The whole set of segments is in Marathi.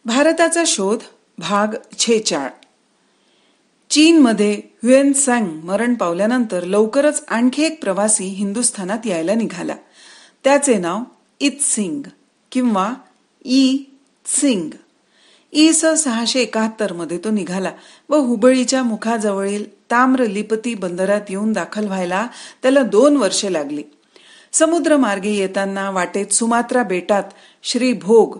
भारताचा शोध भाग 46. चीनमध्ये ह्युएनत्सांग मरण पावल्यानंतर लवकरच आणखी एक प्रवासी हिंदुस्थानात यायला निघाला. त्याचे नाव इत्सिंग किंवा ई त्सिंग. इ.स. 671 मध्ये तो निघाला व हुबळीच्या मुखाजवळील ताम्रलिपती बंदरात येऊन दाखल व्हायला त्याला 2 वर्षे लागली. समुद्रमार्गे येताना वाटेत सुमात्रा बेटात श्री भोग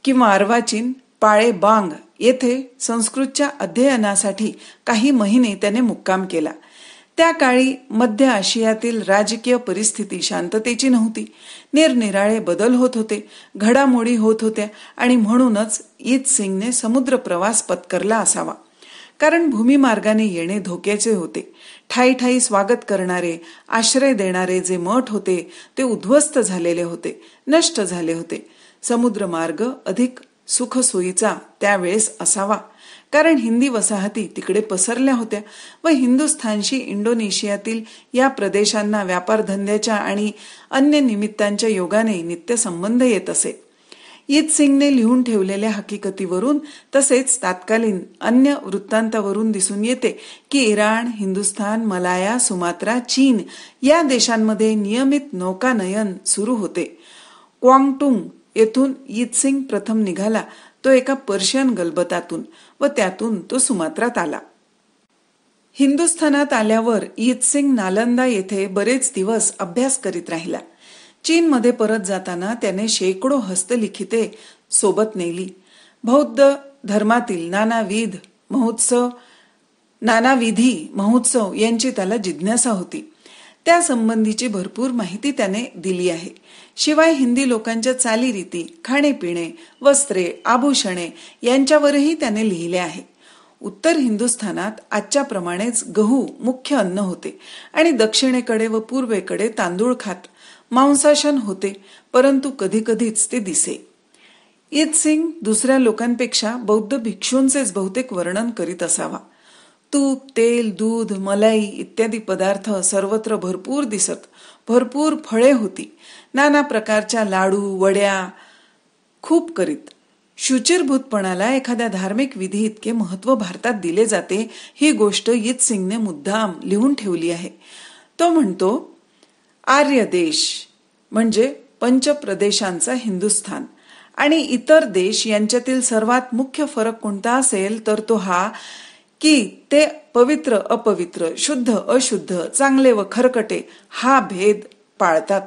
किंवा अर्वाचीन पाळे बांग येथे संस्कृतच्या अध्ययनासाठी काही महिने त्याने मुक्काम केला. त्या काळी मध्य आशियातील राजकीय परिस्थिती शांततेची नव्हती. निरनिराळे बदल होत होते, घडामोडी होत होत्या आणि म्हणूनच इत्सिंगने समुद्र प्रवास पत्करला असावा. कारण भूमिमार्गाने येणे धोक्याचे होते. ठाई ठाई स्वागत करणारे, आश्रय देणारे जे मठ होते ते उद्ध्वस्त झालेले होते, नष्ट झाले होते. समुद्रमार्ग अधिक सुखसोयीचा त्यावेळेस असावा, कारण हिंदी वसाहती तिकडे पसरल्या होत्या व हिंदुस्थानशी इंडोनेशियातील या प्रदेशांना व्यापारधंद्याच्या आणि अन्य निमित्तांच्या योगाने नित्य संबंध येत असे. इत्सिंगने लिहून ठेवलेल्या हकीकतीवरून तसेच तात्कालीन अन्य वृत्तांतावरून दिसून येते की इराण, हिंदुस्थान, मलाया, सुमात्रा, चीन या देशांमध्ये नियमित नौकानयन सुरू होते. क्वांगटुंग येथून इत्सिंग प्रथम निघाला तो एका पर्शियन गलबतातून व त्यातून तो सुमात्रात आला. हिंदुस्थानात आल्यावर इत्सिंग नालंदा येथे बरेच दिवस अभ्यास करीत राहिला. चीनमध्ये परत जाताना त्याने शेकडो हस्तलिखिते सोबत नेली. बौद्ध धर्मातील नानाविधी महोत्सव यांची त्याला जिज्ञासा होती. त्या संबंधीची भरपूर माहिती त्याने दिली आहे. शिवाय हिंदी लोकांच्या चालीरीती, खाणेपिणे, वस्त्रे, आभूषणे यांच्यावरही त्याने लिहिले आहे. उत्तर हिंदुस्थानात आजच्या प्रमाणेच गहू मुख्य अन्न होते आणि दक्षिणेकडे व पूर्वेकडे तांदूळ खात मांसाशन होते, परंतु कधी कधीच ते दिसे. इत्सिंग दुसऱ्या लोकांपेक्षा बौद्ध भिक्षूंचेच बहुतेक वर्णन करीत असावा. तूप, तेल, दूध, मलाई इत्यादी पदार्थ सर्वत्र भरपूर दिसत. भरपूर फळे होती. नाना प्रकारच्या लाडू, वड्या खूप करीत. शुचिरभूतपणाला एखाद्या धार्मिक विधी इतके महत्व भारतात दिले जाते ही गोष्ट इत्सिंगने मुद्दाम लिहून ठेवली आहे. तो म्हणतो, आर्य देश म्हणजे पंचप्रदेशांचा हिंदुस्थान आणि इतर देश यांच्यातील सर्वात मुख्य फरक कोणता असेल तर तो हा की ते पवित्र अपवित्र, शुद्ध अशुद्ध, चांगले व खरकटे हा भेद पाळतात.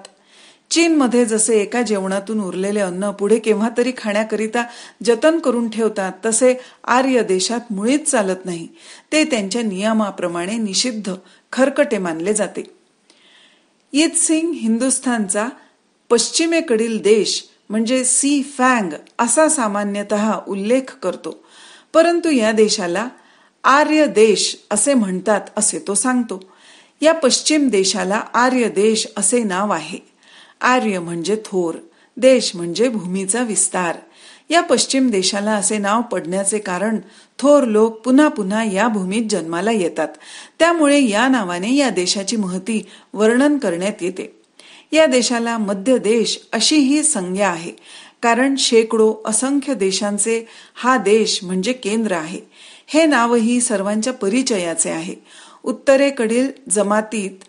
चीनमध्ये जसे एका जेवणातून उरलेले अन्न पुढे केव्हा तरी खाण्याकरिता जतन करून ठेवतात, तसे आर्य देशात मुळीच चालत नाही. ते त्यांच्या नियमाप्रमाणे निषिद्ध, खरकटे मानले जाते. इत्सिंग हिंदुस्थानचा पश्चिमेकडील देश म्हणजे सी फँग असा सामान्यतः उल्लेख करतो, परंतु या देशाला आर्य देश असे म्हणतात असे तो सांगतो. या पश्चिम देशाला आर्य देश असे नाव आहे. आर्य म्हणजे थोर, देश म्हणजे भूमीचा विस्तार. या पश्चिम देशाला असे नाव पडण्याचे कारण थोर लोक पुन्हा पुन्हा या भूमीत जन्माला येतात, त्यामुळे या नावाने या देशाची महती वर्णन करण्यात येते. या देशाला मध्य देश अशी ही संज्ञा आहे, कारण शेकडो असंख्य देशांचे हा देश म्हणजे केंद्र आहे. हे नावही सर्वांच्या परिचयाचे आहे. उत्तरेकडील जमातीत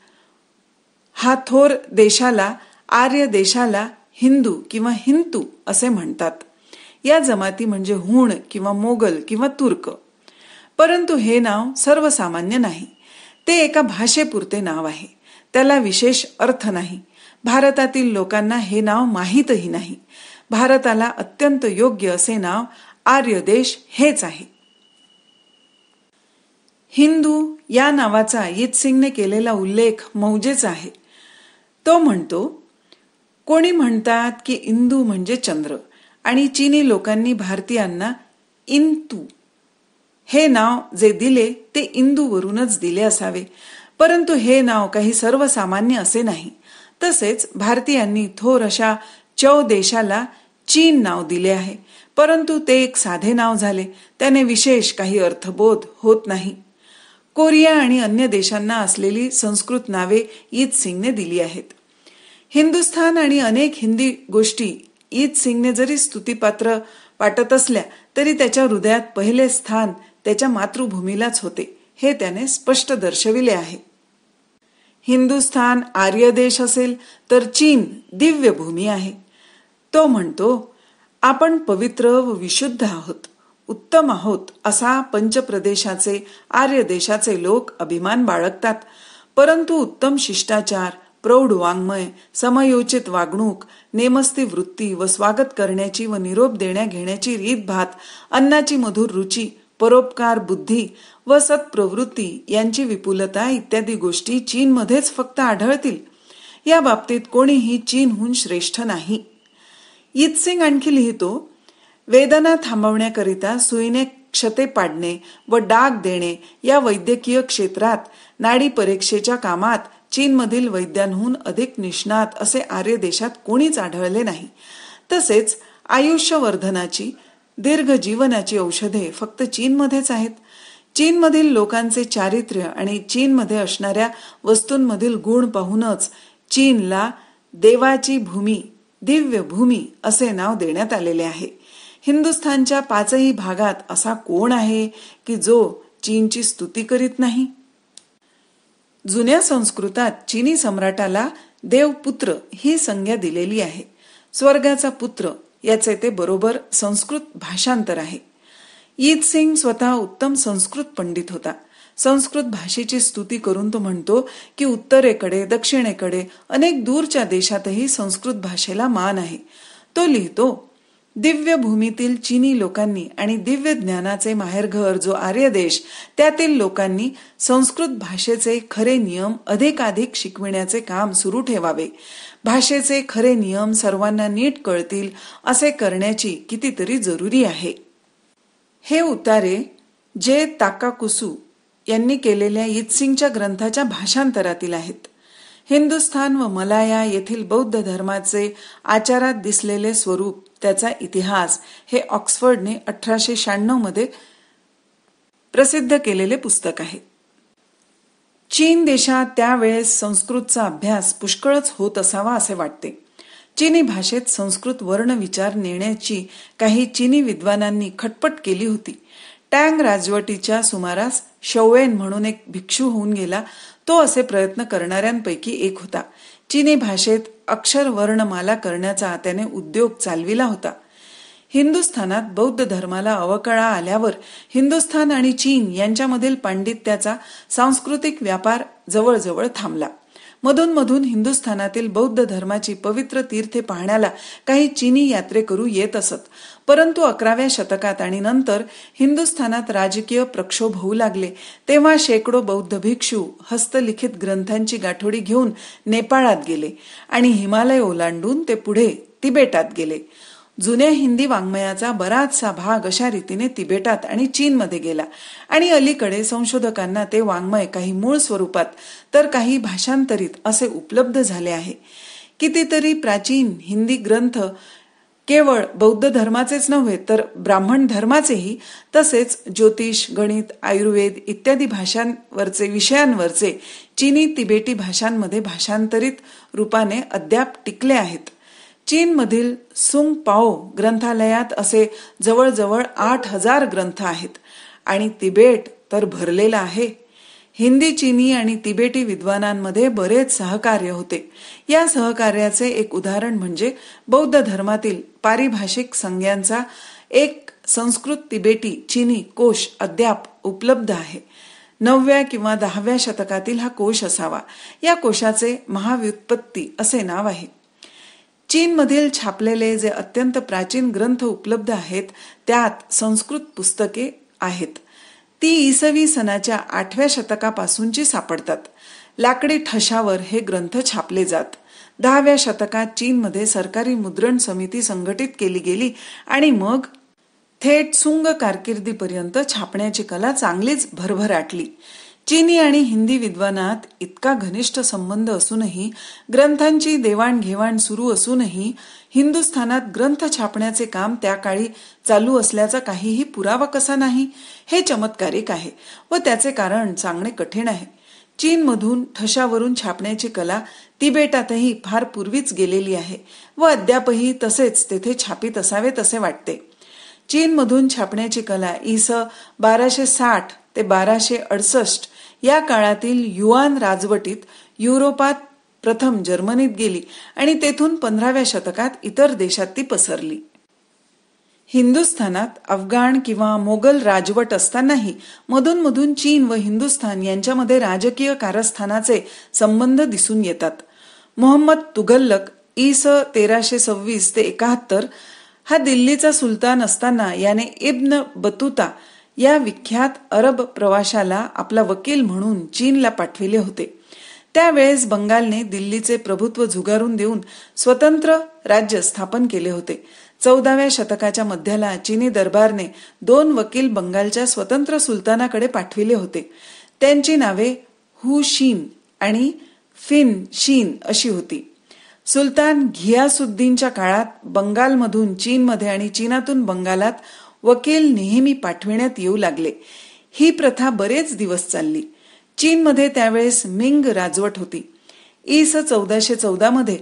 हा थोर देशाला, आर्य देशाला हिंदू किंवा हिंतू असे म्हणतात. या जमाती म्हणजे हुण किंवा मोगल किंवा तुर्क. परंतु हे नाव सर्वसामान्य नाही. ते एका भाषेपुरते नाव आहे. त्याला विशेष अर्थ नाही. भारतातील लोकांना हे नाव माहीतही नाही. भारताला अत्यंत योग्य असे नाव आर्य देश हेच आहे. हिंदू या नावाचा इत्सिंगने केलेला उल्लेख मौजेचा आहे. तो म्हणतो, कोणी म्हणतात की इंदू म्हणजे चंद्र आणि चीनी लोकांनी भारतीयांना इंतू हे नाव जे दिले ते इंदूवरूनच दिले असावे, परंतु हे नाव काही सर्वसामान्य असे नाही. तसेच भारतीयांनी थोर अशा चौ देशाला चीन नाव दिले आहे, परंतु ते एक साधे नाव झाले. त्याने विशेष काही अर्थबोध होत नाही. कोरिया आणि अन्य देशांना असलेली संस्कृत नावे इत्सिंगने दिली आहेत. हिंदुस्थान आणि अनेक हिंदी गोष्टी ईद सिंगने जरी स्तुतीपात्र वाटत असल्या तरी त्याच्या हृदयात पहिले स्थान त्याच्या मातृभूमीलाच होते हे त्याने स्पष्ट दर्शविले आहे. हिंदुस्थान आर्य देश असेल तर चीन दिव्य भूमी आहे. तो म्हणतो, आपण पवित्र व विशुद्ध आहोत, उत्तम आहोत असा पंचप्रदेशाचे आर्य देशाचे लोक अभिमान बाळगतात. परंतु उत्तम शिष्टाचार, प्रौढ वाङ्मय, समयोचित वागणूक, नेमस्ती वृत्ती व स्वागत करण्याची व निरोप देण्या घेण्याची रीतभात, अन्नाची मधुर रुची, परोपकार बुद्धी व सत्प्रवृत्ती यांची विपुलता इत्यादी गोष्टी चीनमध्येच फक्त आढळतील. या बाबतीत कोणीही चीनहून श्रेष्ठ नाही. ईद सिंग आणखी लिहितो, वेदना थांबवण्याकरिता सुईने क्षते पाडणे व डाग देणे या वैद्यकीय क्षेत्रात नाडी परीक्षेच्या कामात चीनमधील वैद्यांहून अधिक निष्णात असे आर्य देशात कोणीच आढळले नाही. तसेच आयुष्यवर्धनाची, दीर्घ जीवनाची औषधे फक्त चीनमध्येच आहेत. चीनमधील लोकांचे चारित्र्य आणि चीनमध्ये असणाऱ्या वस्तूंमधील गुण पाहूनच चीनला देवाची भूमी, दिव्य भूमी असे नाव देण्यात आलेले आहे. हिंदुस्थानच्या 5ही भागात असा कोण आहे की जो चीनची स्तुती करीत नाही? जुन्या संस्कृतात चीनी सम्राटाला देवपुत्र ही संज्ञा दिलेली आहे. स्वर्गाचा पुत्र याचे ते बरोबर संस्कृत भाषांतर आहे. ईद सिंग स्वतः उत्तम संस्कृत पंडित होता. संस्कृत भाषेची स्तुती करून तो म्हणतो की उत्तरेकडे, दक्षिणेकडे, अनेक दूरच्या देशातही संस्कृत भाषेला मान आहे. तो लिहितो, दिव्य भूमीतील चीनी लोकांनी आणि दिव्य ज्ञानाचे माहेरघर जो आर्य देश, त्यातील लोकांनी संस्कृत भाषेचे खरे नियम अधिकाधिक शिकविण्याचे काम सुरू ठेवावे. भाषेचे खरे नियम सर्वांना नीट कळतील असे करण्याची कितीतरी जरुरी आहे. हे उतारे जे ताकाकुसू यांनी केलेल्या ईद सिंगच्या ग्रंथाच्या भाषांतरातील आहेत. हिंदुस्थान व मलाया येथील बौद्ध धर्माचे आचारात दिसलेले स्वरूप, त्याचा इतिहास हे ऑक्सफर्डने 1896 मध्ये प्रसिद्ध केलेले पुस्तक आहे. चीन देशात त्यावेळेस संस्कृतचा अभ्यास पुष्कळच होत असावा असे वाटते. चीनी भाषेत संस्कृत वर्ण विचार नेण्याची काही चीनी विद्वानांनी खटपट केली होती. टँग राजवटीच्या सुमारास शौवेन म्हणून एक भिक्षू होऊन गेला. तो असे प्रयत्न करणाऱ्यांपैकी एक होता. चीनी भाषेत अक्षर वर्णमाला करण्याचा त्याने उद्योग चालविला होता. हिंदुस्थानात बौद्ध धर्माला अवकळा आल्यावर हिंदुस्थान आणि चीन यांच्यामधील पांडित्याचा सांस्कृतिक व्यापार जवळजवळ थांबला. मधून मधून हिंदुस्थानातील बौद्ध धर्माची पवित्र तीर्थे पाहण्याला काही चीनी यात्रेकरू येत असत. परंतु 11व्या शतकात आणि नंतर हिंदुस्थानात राजकीय प्रक्षोभ होऊ लागले तेव्हा शेकडो बौद्ध भिक्षू हस्तलिखित ग्रंथांची गाठोडी घेऊन नेपाळात गेले आणि हिमालय ओलांडून ते पुढे तिबेटात गेले. जुन्या हिंदी वाङ्मयाचा बराचसा भाग अशा रीतीने तिबेटात आणि चीनमध्ये गेला आणि अलीकडे संशोधकांना ते वाङ्मय काही मूळ स्वरूपात तर काही भाषांतरित असे उपलब्ध झाले आहे. कितीतरी प्राचीन हिंदी ग्रंथ केवळ बौद्ध धर्माचेच नव्हे तर ब्राह्मण धर्माचेही, तसेच ज्योतिष, गणित, आयुर्वेद इत्यादी विषयांवरचे चीनी तिबेटी भाषांमध्ये भाषांतरित रूपाने अद्याप टिकले आहेत. चीनमधील सुंग पाओ ग्रंथालयात असे जवळजवळ 8000 ग्रंथ आहेत आणि तिबेट तर भरलेला आहे. हिंदी, चीनी आणि तिबेटी विद्वानांमध्ये बरेच सहकार्य होते. या सहकार्याचे एक उदाहरण म्हणजे बौद्ध धर्मातील पारिभाषिक संज्ञांचा एक संस्कृत तिबेटी चीनी कोश अद्याप उपलब्ध आहे. 9व्या किंवा 10व्या शतकातील हा कोश असावा. या कोशाचे महाव्युत्पत्ती असे नाव आहे. चीनमधील छापलेले जे अत्यंत प्राचीन ग्रंथ उपलब्ध आहेत त्यात संस्कृत पुस्तके आहेत. ती इसवी सनाच्या 8व्या शतकापासूनची सापडतात. लाकडी ठशावर हे ग्रंथ छापले जात. 10व्या शतकात चीनमध्ये सरकारी मुद्रण समिती संघटित केली गेली आणि मग थेट सुंग कारकिर्दीपर्यंत छापण्याची कला चांगलीच भरभराटली. चीनी आणि हिंदी विद्वानात इतका घनिष्ठ संबंध असूनही, ग्रंथांची देवाणघेवाण सुरू असूनही हिंदुस्थानात ग्रंथ छापण्याचे काम त्या काळी चालू असल्याचा काहीही पुरावा कसा नाही हे चमत्कारिक आहे व त्याचे कारण सांगणे कठीण आहे. चीनमधून ठशावरून छापण्याची कला तिबेटातही फार पूर्वीच गेलेली आहे व अद्यापही तसेच तेथे छापित असावेत असे वाटते. चीनमधून छापण्याची कला इ.स. 1260 ते 1268 या काळातील युआन राजवटीत युरोपात प्रथम जर्मनीत गेली आणि तेथून 15व्या शतकात इतर देशात ती पसरली. हिंदुस्थानात अफगाण किंवा मोगल राजवट असतानाही मधून मधून चीन व हिंदुस्थान यांच्यामध्ये राजकीय कारस्थानाचे संबंध दिसून येतात. मोहम्मद तुघलक इ.स. 1326 ते 71 हा दिल्लीचा सुलतान असताना याने इब्न बतुता या विख्यात अरब प्रवाशाला आपला वकील म्हणून चीनला पाठविले होते. त्यावेळेस बंगालने दिल्लीचे प्रभुत्व झुगारून देऊन स्वतंत्र राज्य स्थापन केले होते. 14व्या शतकाच्या मध्याला चीनी दरबारने 2 वकील बंगालच्या स्वतंत्र सुलतानाकडे पाठविले होते. त्यांची नावे हु शीन आणि फिन शीन अशी होती. सुलतान घियासुद्दीनच्या काळात बंगालमधून चीनमध्ये आणि चीनातून बंगालात वकील नेहमी पाठविण्यात येऊ लागले. ही प्रथा बरेच दिवस चालली. चीनमध्ये त्यावेळेस मिंग राजवट होती. इ.स. 1414 मध्ये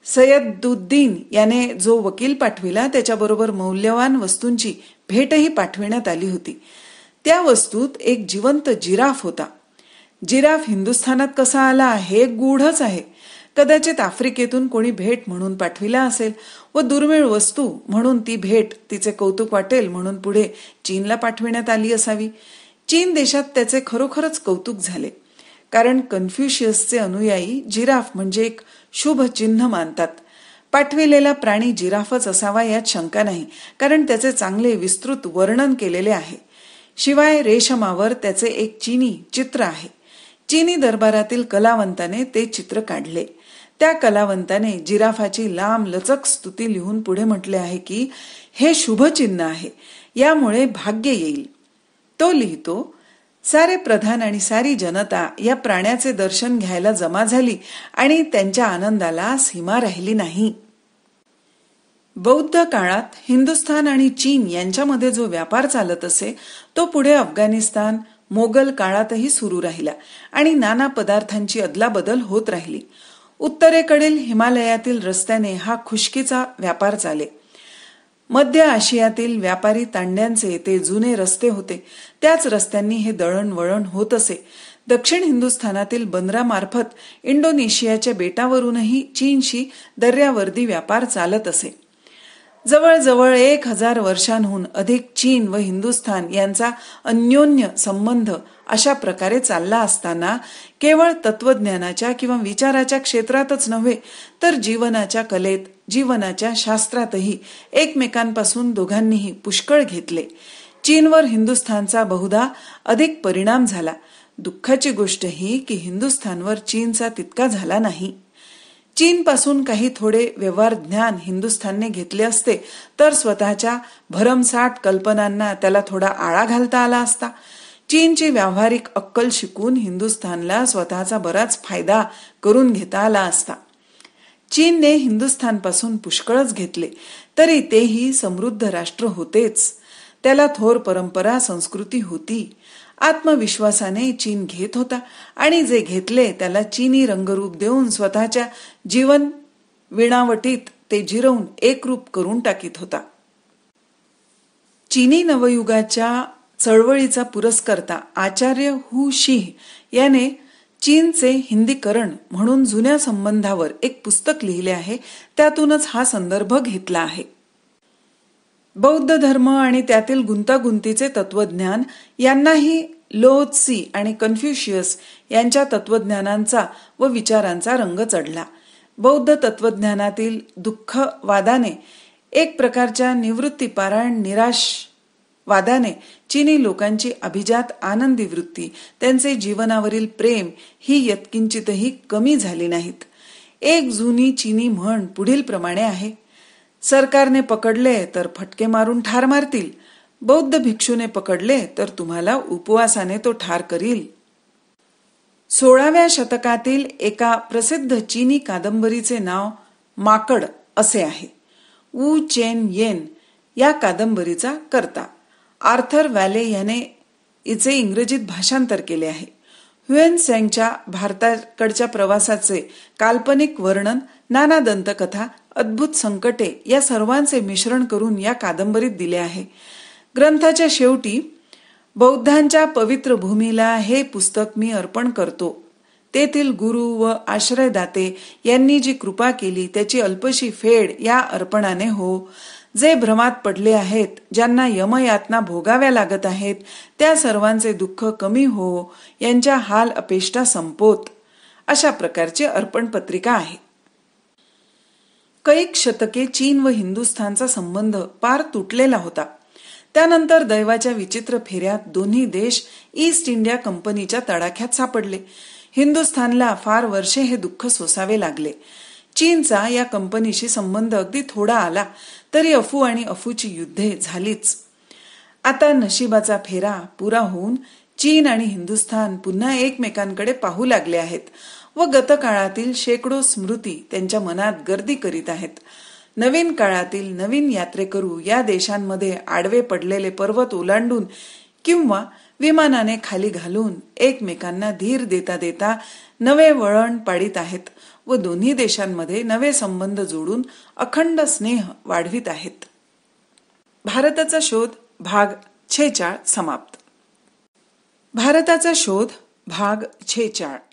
सय्यदुद्दीन याने जो वकील पाठविला त्याच्याबरोबर मौल्यवान वस्तूंची भेटही पाठविण्यात आली होती. त्या वस्तूत एक जिवंत जिराफ होता. जिराफ हिंदुस्थानात कसा आला हे गूढच आहे. कदाचित आफ्रिकेतून कोणी भेट म्हणून पाठविला असेल व दुर्मिळ वस्तू म्हणून ती भेट तिचे कौतुक वाटेल म्हणून पुढे चीनला पाठविण्यात आली असावी. चीन देशात त्याचे खरोखरच कौतुक झाले, कारण कन्फ्युशियसचे अनुयायी जिराफ म्हणजे एक शुभ चिन्ह मानतात. पाठविलेला प्राणी जिराफच असावा यात शंका नाही, कारण त्याचे चांगले विस्तृत वर्णन केलेले आहे. शिवाय रेशमावर त्याचे एक चीनी चित्र आहे. चीनी दरबारातील कलावंताने ते चित्र काढले. त्या कलावंताने जिराफाची लांब लचक स्तुती लिहून पुढे म्हटले आहे की हे शुभ चिन्ह आहे, यामुळे भाग्य येईल. तो लिहितो, सारे प्रधान आणि सारी जनता या प्राण्याचे दर्शन घ्यायला जमा झाली आणि त्यांच्या आनंदाला सीमा राहिली नाही. बौद्ध काळात हिंदुस्थान आणि चीन यांच्यामध्ये जो व्यापार चालत असे तो पुढे अफगाणिस्तान, मोगल काळातही सुरू राहिला आणि नाना पदार्थांची अदलाबदल होत राहिली. उत्तरेकडील हिमालयातील रस्त्याने हा खुष्कीचा व्यापार चाले. मध्य आशियातील व्यापारी तांड्यांचे ते जुने रस्ते होते. त्याच रस्त्यांनी हे दळणवळण होत असे. दक्षिण हिंदुस्थानातील बंदरामार्फत इंडोनेशियाच्या बेटावरूनही चीनशी दर्यावर्दी व्यापार चालत असे. जवळजवळ 1000 वर्षांहून अधिक चीन व हिंदुस्थान यांचा अन्योन्य संबंध अशा प्रकारे चालला असताना केवळ तत्वज्ञानाच्या किंवा विचाराच्या क्षेत्रातच नव्हे तर जीवनाच्या कलेत, जीवनाच्या शास्त्रातही एकमेकांपासून दोघांनीही पुष्कळ घेतले. चीनवर हिंदुस्थानचा बहुधा अधिक परिणाम झाला. दुःखाची गोष्ट ही की हिंदुस्थानवर चीनचा तितका झाला नाही. चीनपासून काही थोडे व्यवहार ज्ञान हिंदुस्थानने घेतले असते तर स्वतःच्या भरमसाठ कल्पनांना त्याला थोडा आळा घालता आला असता. चीनची व्यावहारिक अक्कल शिकून हिंदुस्थानला स्वतःचा बराच फायदा करून घेता आला असता. चीनने हिंदुस्थानपासून पुष्कळच घेतले, तरी तेही समृद्ध राष्ट्र होतेच. त्याला थोर परंपरा, संस्कृती होती. आत्मविश्वासाने चीन घेत होता आणि जे घेतले त्याला चीनी रंगरूप देऊन स्वतःच्या जीवन विणावटीत ते जिरवून एकरूप करून टाकीत होता. चीनी नवयुगाच्या चळवळीचा पुरस्कर्ता आचार्य हु शीह याने चीनचे हिंदीकरण म्हणून जुन्या संबंधावर एक पुस्तक लिहिले आहे. त्यातूनच हा संदर्भ घेतला आहे. बौद्ध धर्म आणि त्यातील गुंतागुंतीचे तत्वज्ञान यांनाही लो त्सी आणि कन्फ्युशियस यांच्या तत्वज्ञानांचा व विचारांचा रंग चढला. बौद्ध तत्वज्ञानातील दुःखवादाने, एक प्रकारच्या निवृत्तीपारायण निराशवादाने चीनी लोकांची अभिजात आनंदी वृत्ती, त्यांचे जीवनावरील प्रेम ही यत्किंचितही कमी झाली नाहीत. एक जुनी चीनी म्हण पुढील प्रमाणे आहे: सरकारने पकडले तर फटके मारून ठार मारतील, बौद्ध भिक्षूने पकडले तर तुम्हाला उपवासाने तो ठार करील. 16व्या शतकातील एका प्रसिद्ध चीनी कादंबरीचे नाव माकड असे आहे. वू चेन येन या कादंबरीचा कर्ता. आर्थर वॅले याने इचे इंग्रजीत भाषांतर केले आहे. ह्युएन त्सांगच्या भारताकडच्या प्रवासाचे काल्पनिक वर्णन, नाना दंतकथा, अद्भुत संकटे या सर्वांचे मिश्रण करून या कादंबरीत दिले आहे. ग्रंथाच्या शेवटी बौद्धांच्या पवित्र भूमीला हे पुस्तक मी अर्पण करतो. तेथील गुरु व आश्रयदाते यांनी जी कृपा केली त्याची अल्पशी फेड या अर्पणाने हो. जे भ्रमात पडले आहेत, ज्यांना यमयातना भोगाव्या लागत आहेत, त्या सर्वांचे दुःख कमी हो. यांच्या हाल अपेष्टा संपोत. अशा प्रकारची अर्पण पत्रिका आहे. कैक शतके चीन व हिंदुस्थानचा संबंध पार तुटलेला होता. त्यानंतर दैवाच्या विचित्र फेऱ्यात दोन्ही देश ईस्ट इंडिया कंपनीच्या तडाख्यात सापडले. हिंदुस्थानला फार वर्षे हे दुःख सोसावे लागले. चीनचा या कंपनीशी संबंध अगदी थोडा आला तरी अफू आणि अफूची युद्धे झालीच. आता नशिबाचा फेरा पुरा होऊन चीन आणि हिंदुस्थान पुन्हा एकमेकांकडे पाहू लागले आहेत व गतकाळातील शेकडो स्मृती त्यांच्या मनात गर्दी करीत आहेत. नवीन काळातील नवीन यात्रेकरू या देशांमध्ये आडवे पडलेले पर्वत ओलांडून किंवा विमानाने खाली घालून एकमेकांना धीर देता देता नवे वळण पाडित आहेत व दोन्ही देशांमध्ये नवे संबंध जोडून अखंड स्नेह वाढवित आहेत. भारताचा शोध भाग 46 समाप्त. भारताचा शोध भाग 46.